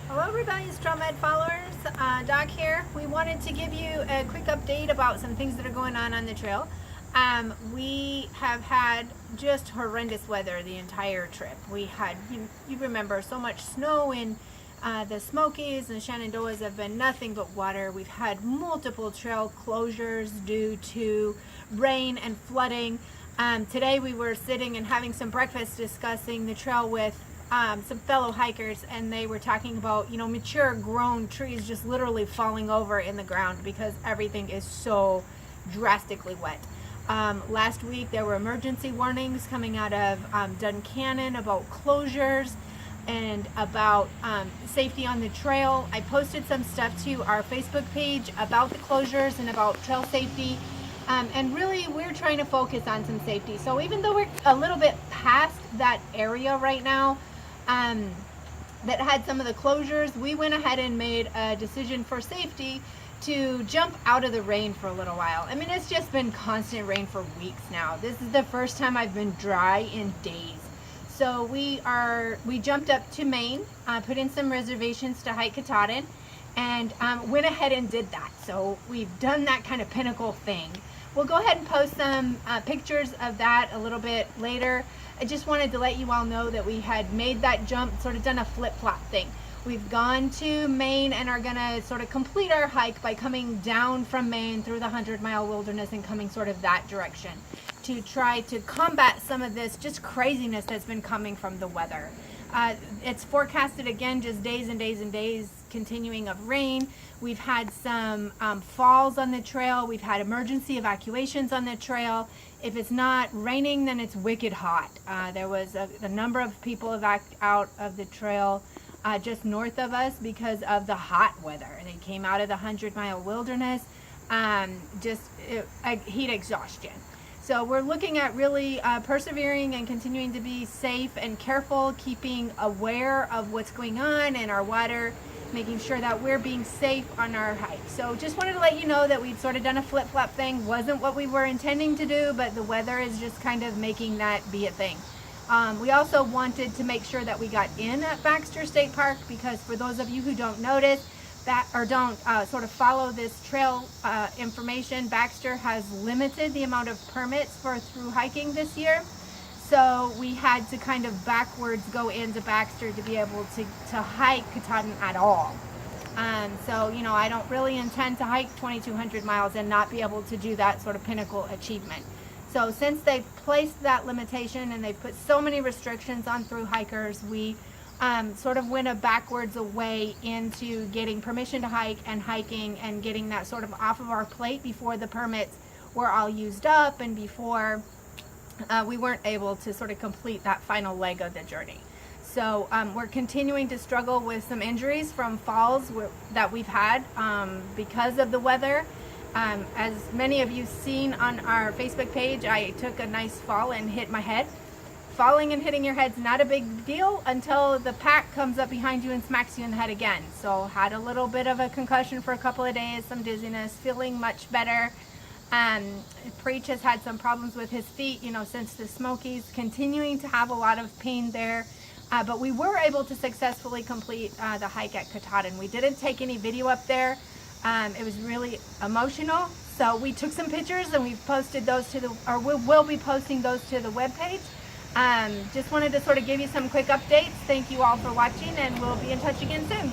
Hello rebellious trail med followers, Doc here. We wanted to give you a quick update about some things that are going on the trail. We have had just horrendous weather the entire trip. We had, you remember, so much snow in the Smokies, and the Shenandoahs have been nothing but water. We've had multiple trail closures due to rain and flooding. Today we were sitting and having some breakfast discussing the trail with some fellow hikers, and they were talking about, mature grown trees just literally falling over in the ground because everything is so drastically wet. Last week there were emergency warnings coming out of Duncannon about closures and about safety on the trail. I posted some stuff to our Facebook page about the closures and about trail safety. And really, we're trying to focus on some safety. So even though we're a little bit past that area right now that had some of the closures, we went ahead and made a decision for safety to jump out of the rain for a little while. I mean, it's just been constant rain for weeks now. This is the first time I've been dry in days. So we jumped up to Maine, put in some reservations to hike Katahdin, and went ahead and did that. So we've done that kind of pinnacle thing. We'll go ahead and post some pictures of that a little bit later. I just wanted to let you all know that we had made that jump, sort of done a flip-flop thing. We've gone to Maine and are gonna sort of complete our hike by coming down from Maine through the 100-mile wilderness and coming sort of that direction to try to combat some of this just craziness that's been coming from the weather. It's forecasted again, just days and days and days continuing of rain. We've had some falls on the trail. We've had emergency evacuations on the trail. If it's not raining, then it's wicked hot. There was a number of people evacuated out of the trail just north of us because of the hot weather. They came out of the 100-mile wilderness, heat exhaustion. So we're looking at really persevering and continuing to be safe and careful, keeping aware of what's going on in our water, making sure that we're being safe on our hike. So just wanted to let you know that we'd sort of done a flip-flop thing. Wasn't what we were intending to do, but the weather is just kind of making that be a thing. We also wanted to make sure that we got in at Baxter State Park, because for those of you who don't notice, don't sort of follow this trail information, Baxter has limited the amount of permits for through hiking this year. So we had to kind of backwards go into Baxter to be able to hike Katahdin at all. So, I don't really intend to hike 2,200 miles and not be able to do that sort of pinnacle achievement. So since they've placed that limitation and they've put so many restrictions on through hikers, we sort of went a backwards away into getting permission to hike and hiking and getting that sort of off of our plate before the permits were all used up and before we weren't able to sort of complete that final leg of the journey. So we're continuing to struggle with some injuries from falls that we've had because of the weather. As many of you seen on our Facebook page, I took a nice fall and hit my head. Falling and hitting your head's not a big deal until the pack comes up behind you and smacks you in the head again. So had a little bit of a concussion for a couple of days, some dizziness, feeling much better. Preach has had some problems with his feet, since the Smokies, continuing to have a lot of pain there. But we were able to successfully complete the hike at Katahdin. We didn't take any video up there. It was really emotional. So we took some pictures and we've posted those we will be posting those to the webpage. Just wanted to sort of give you some quick updates. Thank you all for watching, and we'll be in touch again soon.